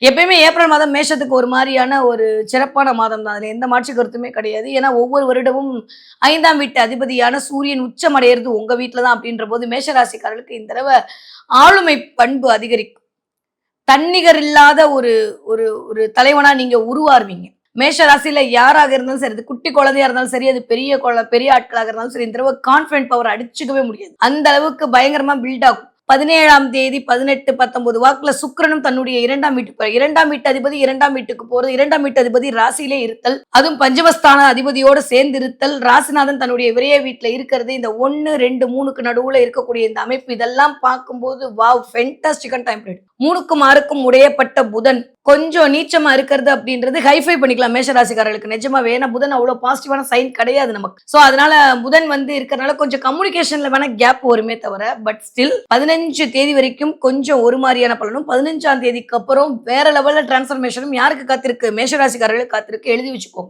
எப்பயுமே ஏப்ரல் மாதம் மேஷத்துக்கு ஒரு மாரியான ஒரு சிறப்பான மாதம் தான். அதுல எந்த மாற்று கருத்துமே கிடையாது. ஏன்னா, ஒவ்வொரு வருடமும் 5ஆம் வீட்டு அதிபதியான சூரியன் உச்சமடையறது உங்க வீட்ல தான் அப்படின்றபோது, மேஷ ராசிக்காரர்களுக்கு இந்த தடவ ஆளுமை பண்பு அதிகரிக்கும். தன்னிகர் இல்லாத ஒரு ஒரு ஒரு தலைவனா நீங்க உருவாருவீங்க. மேஷ ராசியில யாராக இருந்தாலும் சரி, அது குட்டி குழந்தையா இருந்தாலும் சரி, அது பெரிய ஆட்களாக இருந்தாலும் சரி, இந்த தடவ கான்ஃபிடன்ட் பவர் அடிச்சுக்கவே முடியாது. அந்த அளவுக்கு பயங்கரமா பில்ட் ஆகும். 17ஆம் தேதி 18, 19 வாக்குல சுக்கிரனும் தன்னுடைய 2ஆம் வீட்டுக்கு 2ஆம் வீட்டு அதிபதி 2ஆம் வீட்டுக்கு போறது. 2ஆம் வீட்டு அதிபதி ராசியிலே இருத்தல். அதுவும் பஞ்சமஸ்தான அதிபதியோட சேர்ந்து இருத்தல். ராசிநாதன் தன்னுடைய விரைய வீட்டுல இருக்கிறது. இந்த 1, 2, 3க்கு நடுவுல இருக்கக்கூடிய இந்த அமைப்பு இதெல்லாம் பார்க்கும்போது வாவ் ஃபென்டாஸ்டிக்கான டைம் பீரியட். 3க்கும் 6க்கும் உடையப்பட்ட புதன் கொஞ்சம் நீச்சமா இருக்கிறது அப்படின்றது ஹைஃபை பண்ணிக்கலாம் மேஷராசிக்காரர்களுக்கு நிஜமாவே. ஏன்னா புதன் அவ்வளவு பாசிட்டிவான சைன் கிடையாது நமக்கு. சோ அதனால புதன் வந்து இருக்கிறனால கொஞ்சம் கம்யூனிகேஷன்ல வேணா கேப் வருமே தவிர பட் ஸ்டில் 15 தேதி வரைக்கும் கொஞ்சம் ஒரு மாதிரியான பலனும் 15ஆம் தேதிக்கு அப்புறம் வேற லெவல்ல டிரான்ஸ்ஃபர்மேஷனும் யாருக்கு காத்திருக்கு மேஷராசிக்காரர்களுக்கு காத்திருக்கு எழுதி வச்சுக்கோங்க.